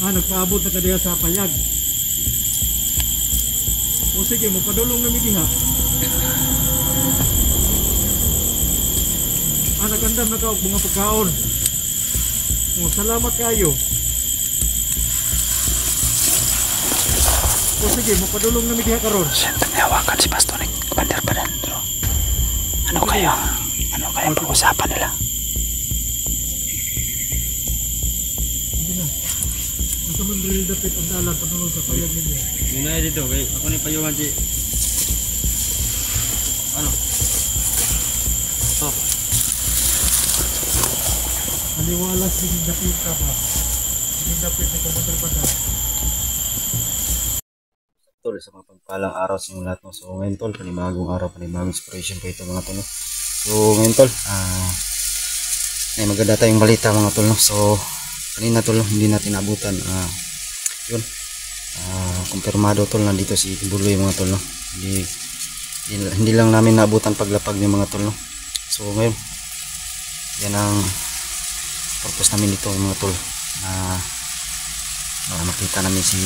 Nagpaabot na kadiya sa payag. O sige, magpadulong na diha. Nagandam na ka mga pagkaon. O, salamat kayo. O sige, magpadulong na diha karon. Siyempre, nahawakan si Pastor Commander Badandro. Ano kaya pag-usapan nila? Naman rin dapat ang dalan panunod sa payag ninyo. Yun na dito, kay ako ni payuhan si... Ano? Ito. Maliwala si Dapit ka ba? Si Dapit ni Commander Badar. Tol, sa mga pagpalang araw sa inyo lahat. No? So ngayon tol, panibagong araw, panibagong inspiration po ito mga tol. No? So ngayon tol, may maganda tayong balita mga tol. No? So kanina tol, hindi natin abutan. Yun, kumpirmado tol, nandito si Buloy mga tol. No? Hindi lang namin naabutan paglapag ng mga tol. No? So ngayon, yan ang purpose namin dito mga tol. Makita namin si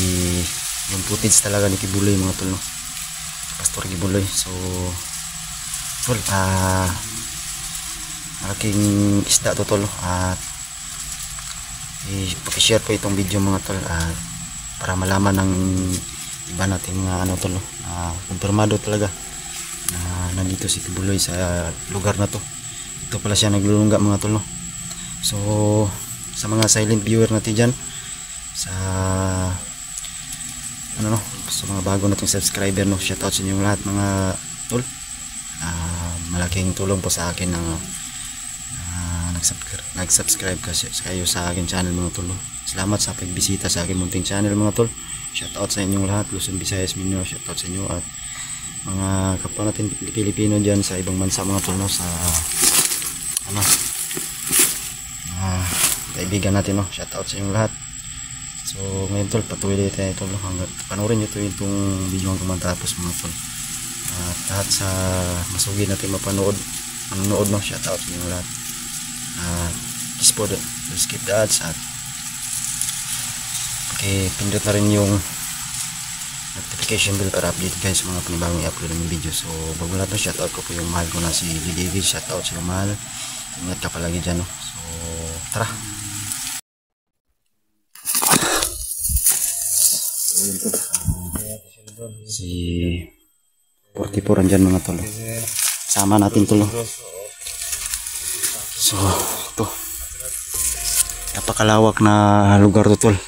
yung footage talaga ni Kibuloy mga tol. No? Pastor Kibuloy. So tol, malaking isda to tol. At i-share po itong video mga tol para malaman ng iba nating ano tol, kumpirmado talaga na nandito si Kibuloy sa lugar na to. Ito pala siya naglulungga mga tol. No? So sa mga silent viewer natin dyan, sa sa mga bago nating subscriber, no, shoutout sa inyong lahat mga tol. Malaking tulong po sa akin ng nag-subscribe kayo sa akin channel mga tol. Salamat sa pagbisita sa akin munting channel mga tol. Shoutout sa inyong lahat, Luzon, Visayas, Mindanao. Shoutout sa inyo at mga kapwa natin Pilipino dyan sa ibang bansa mga tol. No? Sa kaibigan natin, no? Shoutout sa inyong lahat. So ngayon tol, patuloy tayo tol. Panoorin nyo itong video ang kumatapos mga tol. At lahat sa masugi natin manonood, no? Shoutout sa inyong lahat. Please po, skip the ads at pindot na rin yung notification bell para update guys sa mga panibagong i-upload ng video. So bago lahat, no, shoutout ko po yung mahal ko na si David. Shoutout sa iyo mahal, ingat ka palagi dyan, no? So tara. Si 44 andyan mga tol. Sama natin tol. So ito, napakalawak na lugar to tol.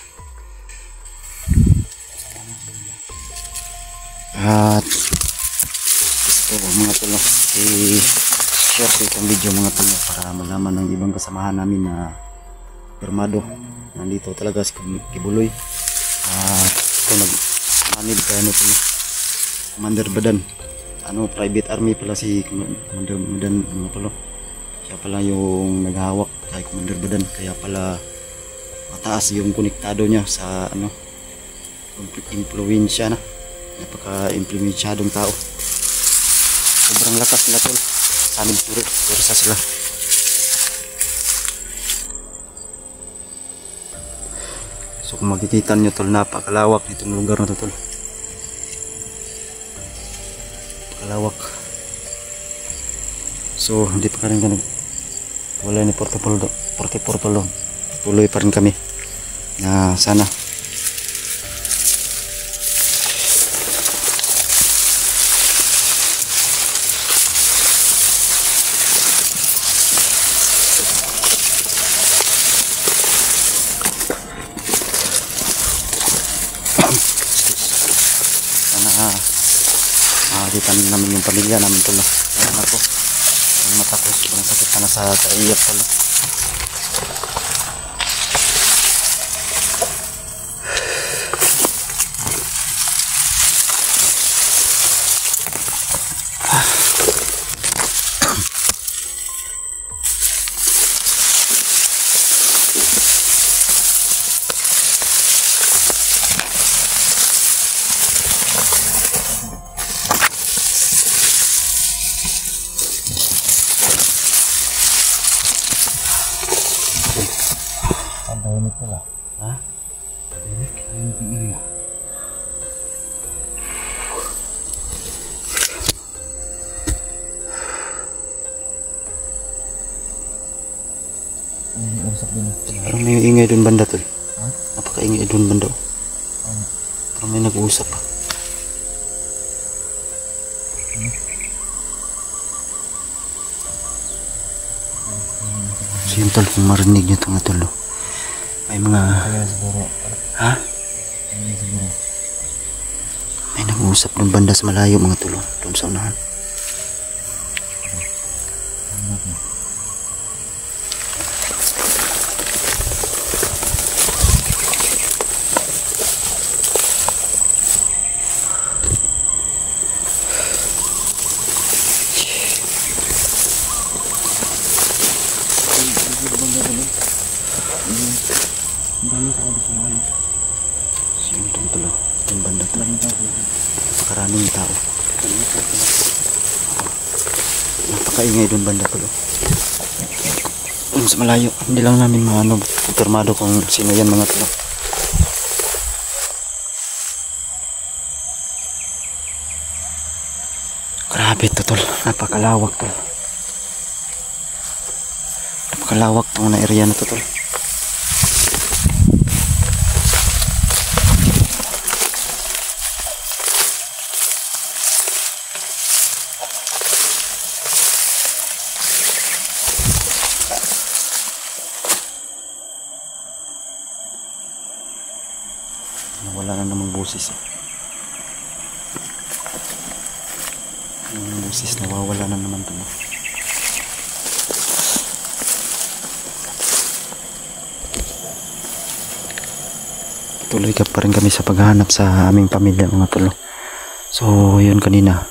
At ito mga tol, i-share ko itong video mga tol para malaman ng ibang kasamahan namin na permado nandito talaga si Kibuloy. At ito nag-manid ka ano tol, Commander Badan, private army pala si Commander Badan mga tol. Siya pala yung naghahawak kay Commander Badan, kaya pala mataas yung konektado niya sa impluwensya na. Napaka-impluwensyadong tao. Sobrang lakas nila tol. Sa amin pursa sila. So kung makikita nyo tol, napakalawak nitong lugar na to tol. Napakalawak. So hindi pa rin kami wala ni Portipolo. Tuloy pa rin kami na sana kita namin yung pamilya namin tol. Ayan ako, ang mata ko sobrang sakit na sa kaiyak tol. Ha? Parang may ingay dun banda tol. Napakaingay dun banda. Parang may nag-uusap pa. So yun tol, kung marinig nyo ito nga tol. May mga... Ha? May nag-uusap dun banda sa malayo mga tol. Doon sa unahan. Yung banda to. Napakaraming tao. Napakaingay dun banda to. Dun sa malayo. Hindi lang namin kumpirmado kung sino yan mga to. Grabe to tol. Napakalawak tol. Napakalawak tong na area na to tol. Wala na namang boses. Yung boses nawawala na naman ito. Tuloy ka pa rin kami sa paghahanap sa aming pamilya mga tolo. So yun kanina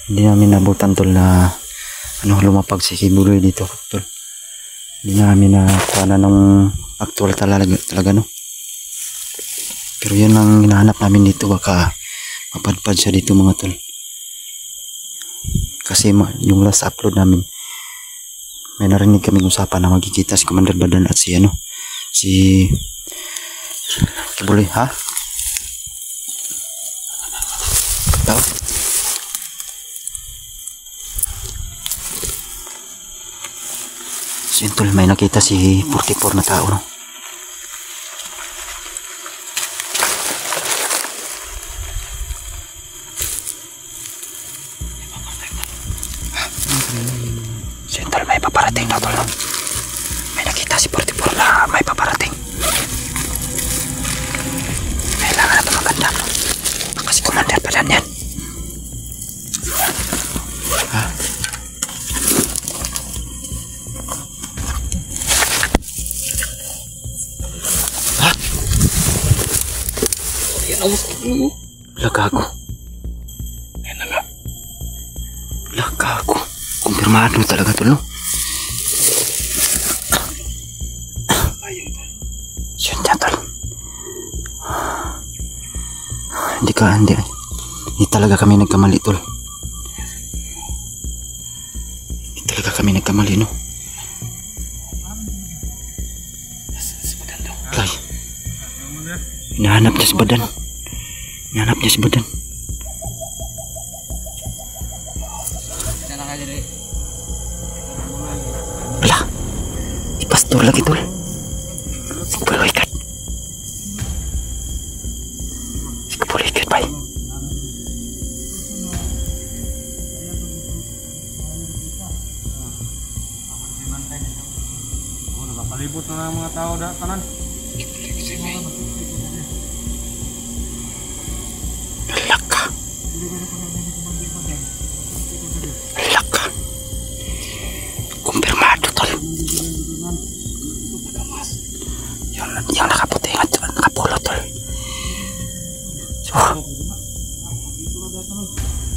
hindi namin nabutan tol na lumapag si Kibuloy dito tol. Hindi namin nakuha na ng actual talaga no. Pero yun ang hinahanap namin dito, baka mapadpad siya dito mga tol. Kasi yung last upload namin, may narinig kaming usapan na magkikita si Commander Badan at si Kibuloy, ha? Tao? So yun tol, may nakita si 44 na tao no? Tol, may paparating na tol. May nakita si 44 na may paparating. Kailangan na ito maganda. Baka si Commander Badan yan. Ha? Ha? Lagago. Lagago. Kumpirmado talaga tol no? Yun yan tol. Hindi talaga kami nagkamali tol. Hindi talaga kami nagkamali no? Kay hinahanap niya si Badan. Hinahanap niya si Badan. Wala. Ipastor lagi tol. Si Kibuloy kat. Si Kibuloy kat bay. Nakapalibot na ng mga tao da kanan. Laka. Laka. Kumpirmado tol. Yang nakaputi nga tol, nakapulo tol. So,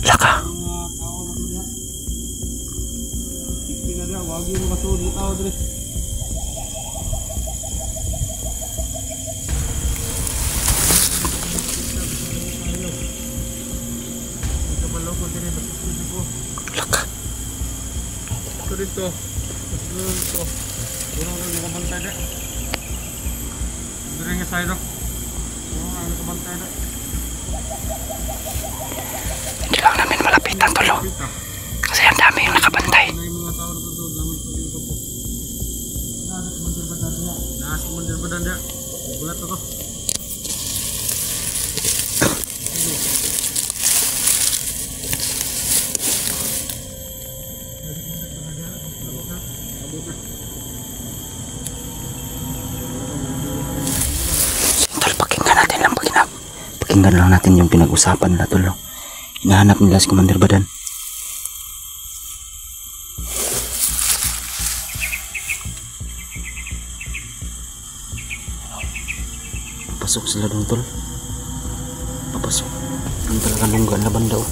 laka. Laka. Ito dito. Ito. Kurang lagi kumantay deh. Ring side do. Ano ka bantay do? Hindi lang namin malapitan tulo. Kasi ang dami yung nakabantay. May mga tao na doon, namin pa yung kapo. Nasa mandir badan dia. Bulat to. Tol, pakinggan natin lang. Pakinggan lang natin yung pinag-usapan nila tulo. Hinahanap nila si Commander Badan. Papasok sila doon tol. Papasok. Ang talagang lunggan na banda oh.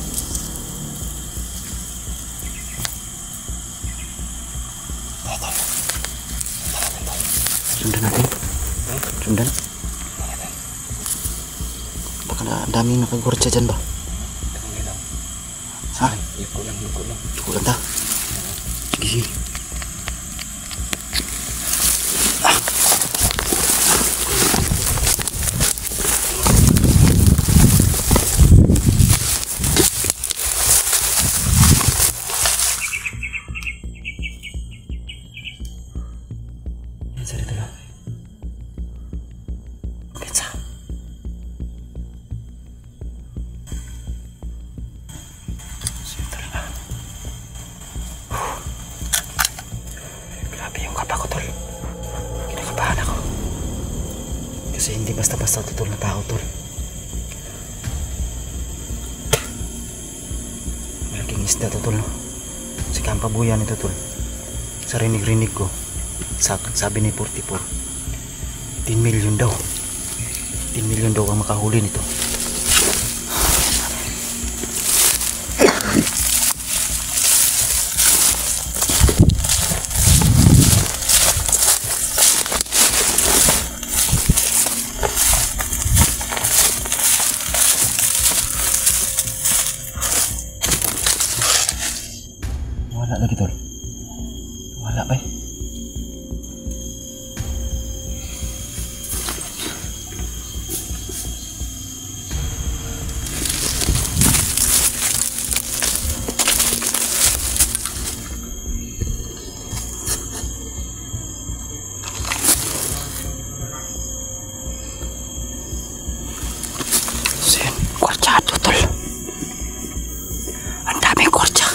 Sundan natin. Sundan. Baka na daming nakagorcha dyan ba? Ha? Liko lang. Liko lang ta. Sige. Sa dito lang. Pizza. Sino talaga? Grabe yung kapa ko tol. Kinakabahan ako. Kasi hindi basta-basta tutol na tao tol. Malaking isda to tol no? Si Kampabuyan ito tol. Sa rinig-rinig ko. Sabi ni 44 10 million daw 10 million daw ang makahuli nito. Wala lagi tol. Wala ba eh. Kwartsado tol. Ang daming kwartsa.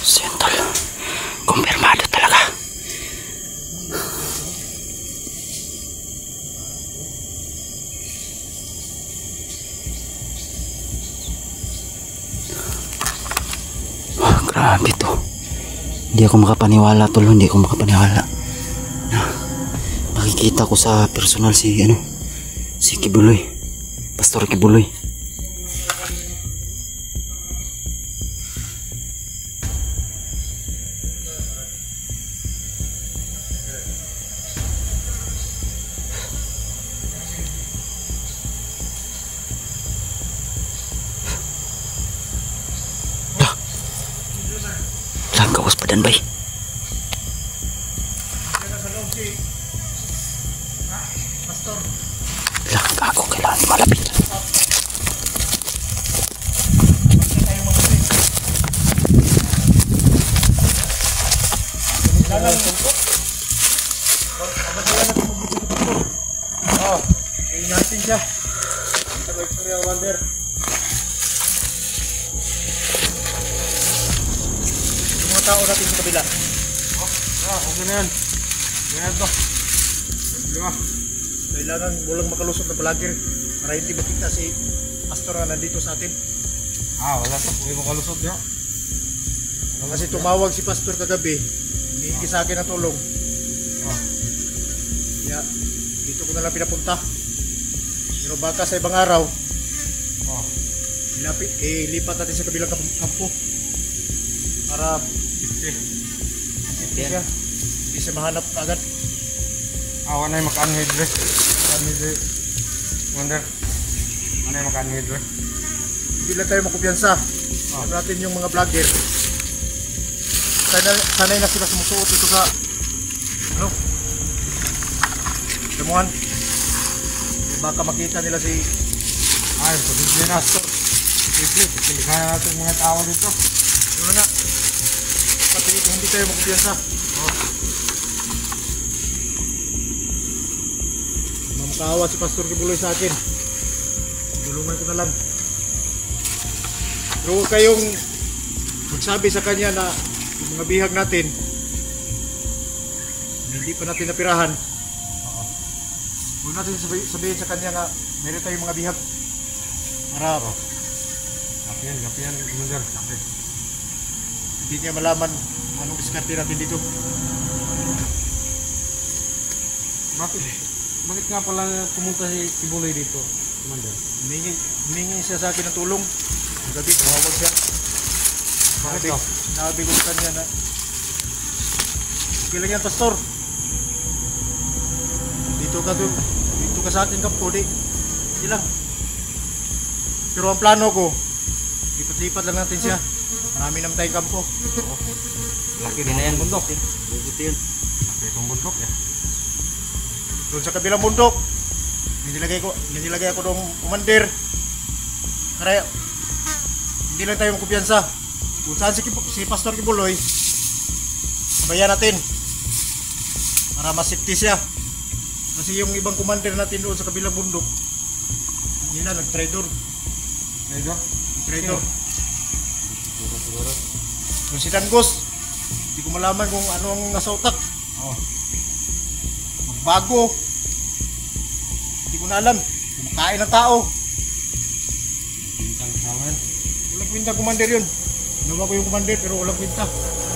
Sentol. Kumpirmado talaga. Grabe to. Hindi ako makapaniwala tol. Hindi ako makapaniwala. Makikita ko sa personal si Kibuloy. Pastor Kibuloy. Gawas badan bay. Lang ako kailangan malapit. Oh, natin siya. Sa Victoria Wonder. Tao natin sa kabila. Okay na yan. Ganyan to. Diba? Kailangan walang makalusot na vlogger para hindi makita si Pastor na nandito sa atin. Wala pa. Huwag makalusot niya. Kasi tumawag si Pastor kagabi. Hindi sa akin na tulong. Kaya dito ko na lang pinapunta. Pero baka sa ibang araw, Ilipat natin sa kabilang kampo. Para siya. Hindi siya mahanap agad. Awan na yung makanhid re. Wonder. Ano yung makanhid re? Hindi lang tayo makumpiyansa. Alam natin yung mga vlogger. Sanay na sila sumusuot ito sa ano? Damuhan. Baka makita nila si Ay, pagiging na. Sige, pilihan natin mga tao dito. ano na. Pati hindi tayo makumpiyansa. Mamakawa si Pastor Kibuloy sa akin. Tulungan ko na lang. Pero huwag kayong magsabi sa kanya na yung mga bihag natin hindi pa natin napirahan. Huwag natin sabihin sa kanya na meron tayong mga bihag. Para Gapian, Commander. hindi niya malaman kung anong diskarte natin dito. Bakit nga pala pumunta si Kibuloy dito, Commander? Humingi siya sa akin ng tulong. Ang gabi, tumawag siya. Bakit daw? Sinabi ko sa kanya na okay lang yan, Pastor. Dito ka sa akin kampo, di lang. Pero ang plano ko, lipat-lipat lang natin siya. Marami naman tayong kampo. Laki din na yan, bundok. Bubuti yun. Laki itong bundok, ya. Doon sa kabilang bundok, nilagay ako ng commander. Kaya hindi lang tayo magkumpiyansa. Kung saan si Pastor Kibuloy, sabayan natin para masipti siya. Kasi yung ibang commander natin doon sa kabilang bundok, hindi na, nag-traitor. Traitor. Yung si Dangos, hindi ko malaman kung ano ang nasa utak. Magbago. Hindi ko na alam. Kumakain ng tao. Bintang saman. Walang kwenta commander yun. Ginawa ko yung commander pero walang kwenta.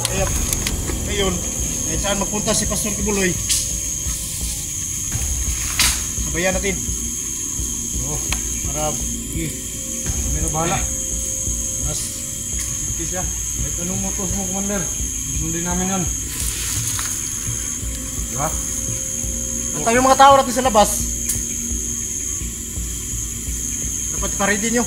Kaya ngayon, kahit saan magpunta si Pastor Kibuloy, sabayan natin. Para Kami na bahala. mas safety siya. Kahit anong motos mo, Commander. Sundin namin yan. Diba? Basta yung mga tao natin sa labas, dapat pa-ready nyo.